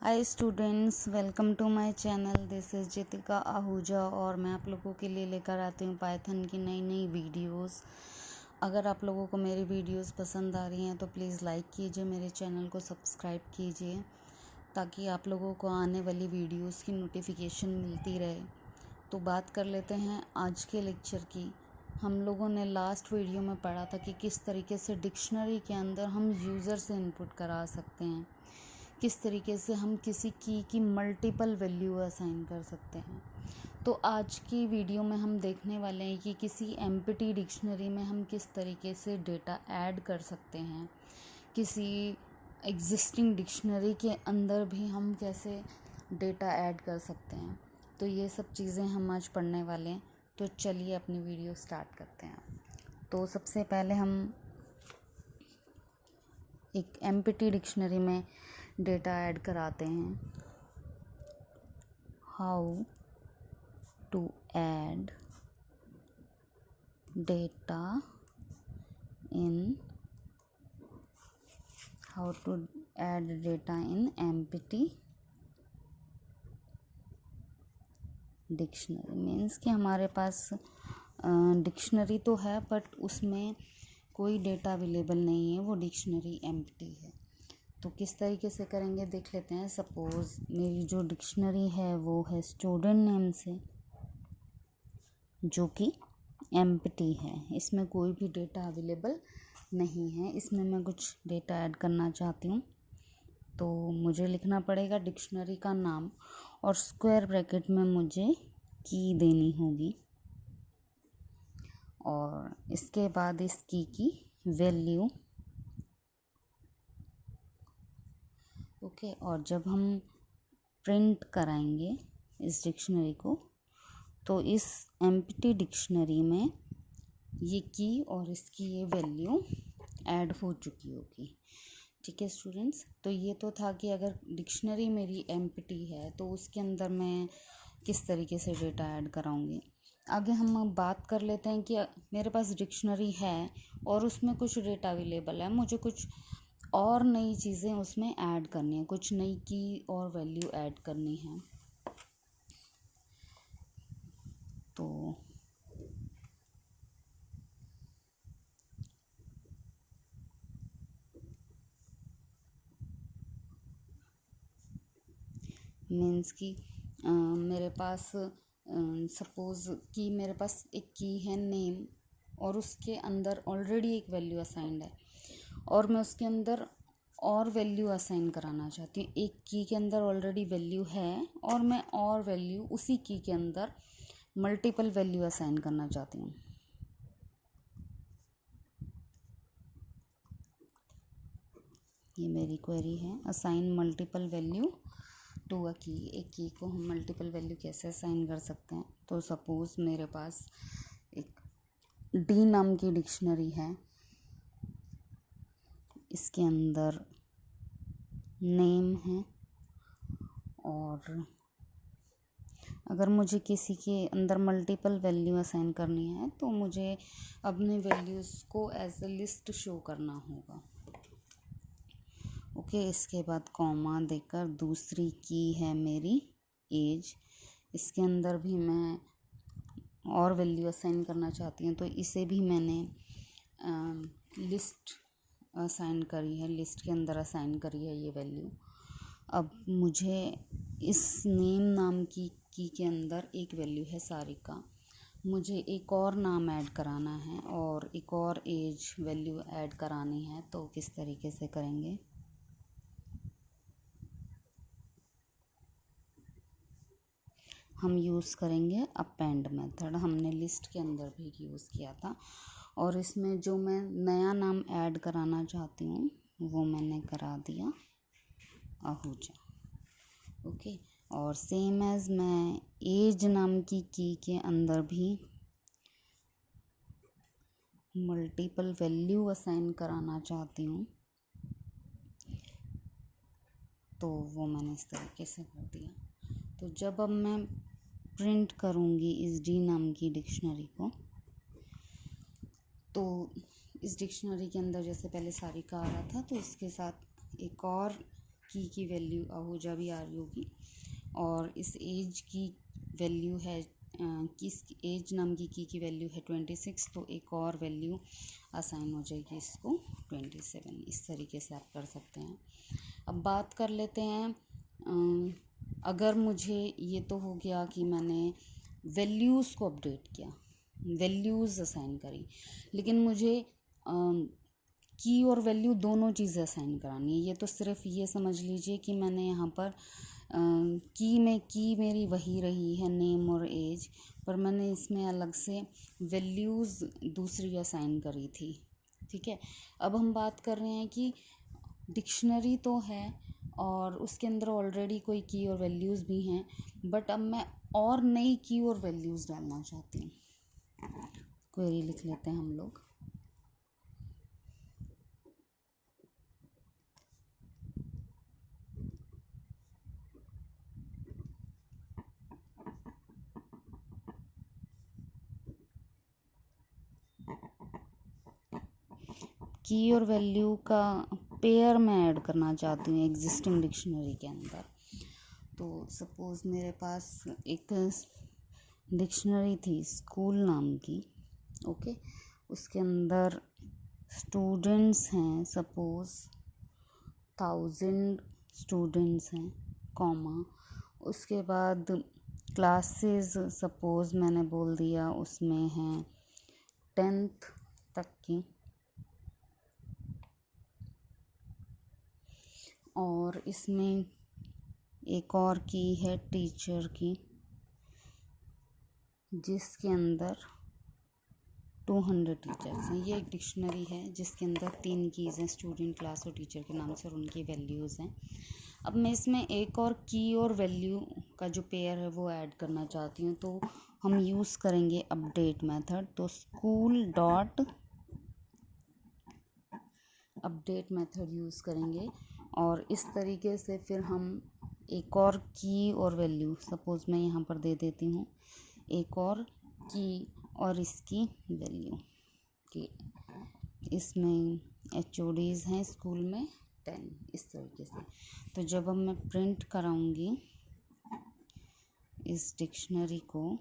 Hi students, welcome to my channel. This is Jitika Ahuja और मैं आप लोगों के लिए लेकर आती हूँ पाइथन की नई नई वीडियोस। अगर आप लोगों को मेरी वीडियोस पसंद आ रही हैं तो प्लीज़ लाइक कीजिए, मेरे चैनल को सब्सक्राइब कीजिए ताकि आप लोगों को आने वाली वीडियोस की नोटिफिकेशन मिलती रहे। तो बात कर लेते हैं आज के लेक्चर की। हम लोगों ने लास्ट वीडियो में पढ़ा था कि किस तरीके से डिक्शनरी के अंदर हम यूज़र से इनपुट करा सकते हैं, किस तरीके से हम किसी की मल्टीपल वैल्यू असाइन कर सकते हैं। तो आज की वीडियो में हम देखने वाले हैं कि किसी एम्प्टी डिक्शनरी में हम किस तरीके से डेटा ऐड कर सकते हैं, किसी एग्जिस्टिंग डिक्शनरी के अंदर भी हम कैसे डेटा ऐड कर सकते हैं। तो ये सब चीज़ें हम आज पढ़ने वाले हैं। तो चलिए अपनी वीडियो स्टार्ट करते हैं। तो सबसे पहले हम एक एम्प्टी डिक्शनरी में डेटा ऐड कराते हैं। How to add data in empty dictionary. Means कि हमारे पास डिक्शनरी तो है बट उसमें कोई डेटा अवेलेबल नहीं है, वो डिक्शनरी एम्प्टी है। तो किस तरीके से करेंगे देख लेते हैं। सपोज़ मेरी जो डिक्शनरी है वो है स्टूडेंट नेम से, जो कि एम्प्टी है, इसमें कोई भी डेटा अवेलेबल नहीं है। इसमें मैं कुछ डेटा ऐड करना चाहती हूँ तो मुझे लिखना पड़ेगा डिक्शनरी का नाम और स्क्वायर ब्रैकेट में मुझे की देनी होगी और इसके बाद इस की वैल्यू ओके। और जब हम प्रिंट कराएंगे इस डिक्शनरी को तो इस एम्प्टी डिक्शनरी में ये की और इसकी ये वैल्यू ऐड हो चुकी होगी। ठीक है स्टूडेंट्स, तो ये तो था कि अगर डिक्शनरी मेरी एम्प्टी है तो उसके अंदर मैं किस तरीके से डेटा ऐड कराऊंगी। आगे हम बात कर लेते हैं कि मेरे पास डिक्शनरी है और उसमें कुछ डेटा अवेलेबल है, मुझे कुछ और नई चीज़ें उसमें ऐड करनी है, कुछ नई की और वैल्यू ऐड करनी है। तो मीन्स कि मेरे पास सपोज़ कि मेरे पास एक की है नेम और उसके अंदर ऑलरेडी एक वैल्यू असाइंड है और मैं उसके अंदर और वैल्यू असाइन कराना चाहती हूँ। एक की के अंदर ऑलरेडी वैल्यू है और मैं और वैल्यू उसी की के अंदर मल्टीपल वैल्यू असाइन करना चाहती हूँ। ये मेरी क्वेरी है, assign multiple value to a key. एक की को हम मल्टीपल वैल्यू कैसे असाइन कर सकते हैं। तो सपोज़ मेरे पास एक डी नाम की डिक्शनरी है, इसके अंदर नेम है और अगर मुझे किसी के अंदर मल्टीपल वैल्यू असाइन करनी है तो मुझे अपने वैल्यूज़ को एज ए लिस्ट शो करना होगा। ओके, इसके बाद कॉमा देकर दूसरी की है मेरी एज, इसके अंदर भी मैं और वैल्यू असाइन करना चाहती हूँ तो इसे भी मैंने लिस्ट असाइन करी है, लिस्ट के अंदर असाइन करी है ये वैल्यू। अब मुझे इस नेम नाम की के अंदर एक वैल्यू है सारिका, मुझे एक और नाम ऐड कराना है और एक और एज वैल्यू ऐड करानी है। तो किस तरीके से करेंगे। हम यूज़ करेंगे अपेंड मेथड, हमने लिस्ट के अंदर भी यूज़ किया था और इसमें जो मैं नया नाम ऐड कराना चाहती हूँ वो मैंने करा दिया आहूजा। ओके, और सेम एज मैं एज नाम की के अंदर भी मल्टीपल वैल्यू असाइन कराना चाहती हूँ तो वो मैंने इस तरीके से कर दिया। तो जब अब मैं प्रिंट करूँगी इस डी नाम की डिक्शनरी को तो इस डिक्शनरी के अंदर जैसे पहले सारिका आ रहा था तो इसके साथ एक और की वैल्यू आहूजा भी आ रही होगी, और इस एज की वैल्यू है किस एज नाम की वैल्यू है 26, तो एक और वैल्यू असाइन हो जाएगी इसको 27। इस तरीके से आप कर सकते हैं। अब बात कर लेते हैं, अगर मुझे ये तो हो गया कि मैंने वैल्यूज़ को अपडेट किया, वैल्यूज़ असाइन करी, लेकिन मुझे की और वैल्यू दोनों चीज़ें असाइन करानी है। ये तो सिर्फ ये समझ लीजिए कि मैंने यहाँ पर की मेरी वही रही है, नेम और एज, पर मैंने इसमें अलग से वैल्यूज़ दूसरी असाइन करी थी। ठीक है, अब हम बात कर रहे हैं कि डिक्शनरी तो है और उसके अंदर ऑलरेडी कोई की और वैल्यूज़ भी हैं, बट अब मैं और नई की और वैल्यूज़ डालना चाहती हूँ। क्वेरी लिख लेते हैं हम लोग। की और वैल्यू का पेयर मैं ऐड करना चाहती हूँ एग्जिस्टिंग डिक्शनरी के अंदर। तो सपोज़ मेरे पास एक डिक्शनरी थी स्कूल नाम की, ओके, उसके अंदर स्टूडेंट्स हैं, सपोज़ 1000 स्टूडेंट्स हैं, कॉमा, उसके बाद क्लासेस सपोज़ मैंने बोल दिया उसमें हैं 10th तक की, और इसमें एक और की है टीचर की, जिसके अंदर 200 टीचर्स हैं। ये एक डिक्शनरी है जिसके अंदर 3 कीज़ हैं, स्टूडेंट, क्लास और टीचर के नाम से, और उनकी वैल्यूज़ हैं। अब मैं इसमें एक और की और वैल्यू का जो पेयर है वो ऐड करना चाहती हूँ, तो हम यूज़ करेंगे अपडेट मेथड। तो school dot update method use करेंगे, और इस तरीके से फिर हम एक और की और वैल्यू, सपोज़ मैं यहाँ पर दे देती हूँ एक और की और इसकी वैल्यू कि इसमें HODs हैं स्कूल में 10, इस तरीके से। तो जब अब मैं प्रिंट कराऊंगी इस डिक्शनरी को,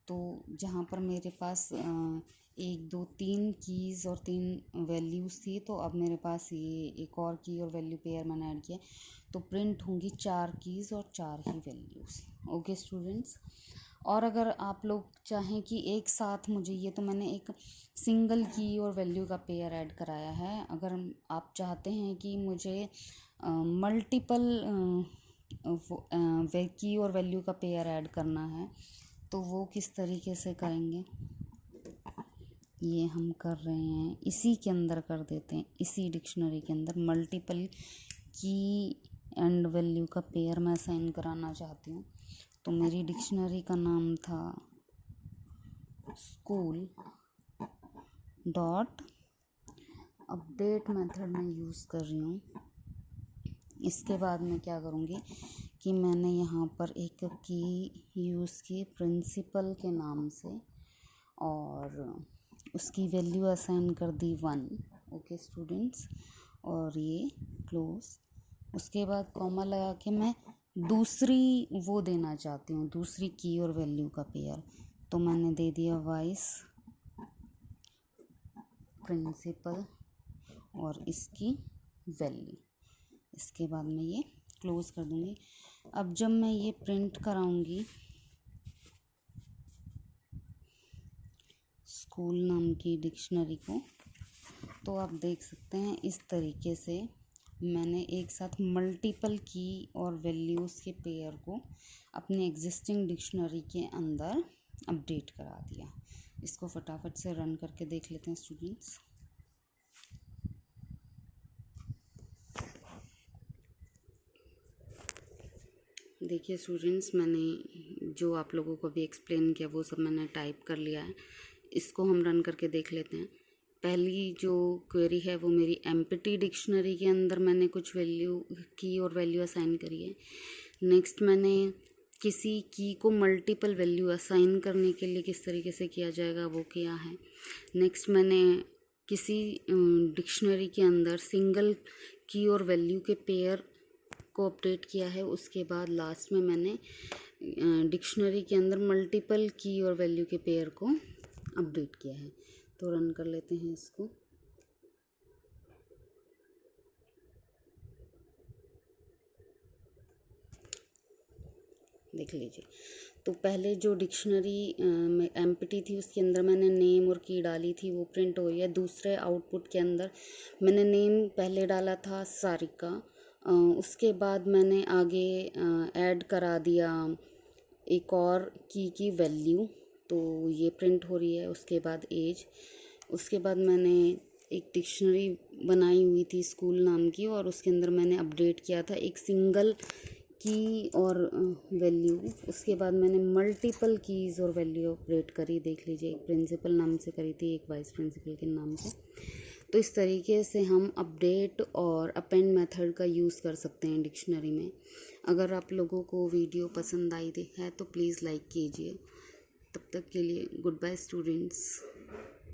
तो जहाँ पर मेरे पास 1 2 3 कीज़ और 3 वैल्यूज़ थी, तो अब मेरे पास ये एक और की और वैल्यू पेयर मैंने ऐड किया, तो प्रिंट होंगी 4 कीज़ और 4 ही वैल्यूज़। ओके स्टूडेंट्स, और अगर आप लोग चाहें कि एक साथ मुझे, ये तो मैंने एक सिंगल की और वैल्यू का पेयर ऐड कराया है, अगर आप चाहते हैं कि मुझे मल्टीपल की और वैल्यू का पेयर ऐड करना है, तो वो किस तरीके से करेंगे, ये हम कर रहे हैं इसी के अंदर कर देते हैं। इसी डिक्शनरी के अंदर मल्टीपल की एंड वैल्यू का पेयर मैं असाइन कराना चाहती हूँ। तो मेरी डिक्शनरी का नाम था स्कूल डॉट अपडेट मेथड में यूज़ कर रही हूँ। इसके बाद मैं क्या करूँगी कि मैंने यहाँ पर एक की यूज़ की प्रिंसिपल के नाम से, और उसकी वैल्यू असाइन कर दी 1। ओके स्टूडेंट्स, और ये क्लोज। उसके बाद कॉमा लगा के मैं दूसरी वो देना चाहती हूँ, दूसरी की और वैल्यू का पेयर, तो मैंने दे दिया वाइस प्रिंसिपल और इसकी वैल्यू। इसके बाद मैं ये क्लोज कर दूँगी। अब जब मैं ये प्रिंट कराऊँगी स्कूल नाम की डिक्शनरी को, तो आप देख सकते हैं इस तरीके से मैंने एक साथ मल्टीपल की और वैल्यूज़ के पेयर को अपने एग्जिस्टिंग डिक्शनरी के अंदर अपडेट करा दिया। इसको फटाफट से रन करके देख लेते हैं स्टूडेंट्स। देखिए स्टूडेंट्स, मैंने जो आप लोगों को भी एक्सप्लेन किया वो सब मैंने टाइप कर लिया है। इसको हम रन करके देख लेते हैं। पहली जो क्वेरी है वो मेरी एम्प्टी डिक्शनरी के अंदर मैंने कुछ वैल्यू की और वैल्यू असाइन करी है। नेक्स्ट मैंने किसी की को मल्टीपल वैल्यू असाइन करने के लिए किस तरीके से किया जाएगा वो किया है। नेक्स्ट मैंने किसी डिक्शनरी के अंदर सिंगल की और वैल्यू के पेयर को अपडेट किया है। उसके बाद लास्ट में मैंने डिक्शनरी के अंदर मल्टीपल की और वैल्यू के पेयर को अपडेट किया है। तो रन कर लेते हैं इसको। देख लीजिए, तो पहले जो डिक्शनरी में एम्प्टी थी उसके अंदर मैंने नेम और की डाली थी, वो प्रिंट हो रही है। दूसरे आउटपुट के अंदर मैंने नेम पहले डाला था सारिका, उसके बाद मैंने आगे ऐड करा दिया एक और की वैल्यू, तो ये प्रिंट हो रही है। उसके बाद एज, उसके बाद मैंने एक डिक्शनरी बनाई हुई थी स्कूल नाम की, और उसके अंदर मैंने अपडेट किया था एक सिंगल की और वैल्यू। उसके बाद मैंने मल्टीपल कीज़ और वैल्यू अपडेट करी। देख लीजिए, एक प्रिंसिपल नाम से करी थी, एक वाइस प्रिंसिपल के नाम से। तो इस तरीके से हम अपडेट और अपेंड मेथड का यूज़ कर सकते हैं डिक्शनरी में। अगर आप लोगों को वीडियो पसंद आई है तो प्लीज़ लाइक कीजिए। तब तक के लिए गुड बाय स्टूडेंट्स।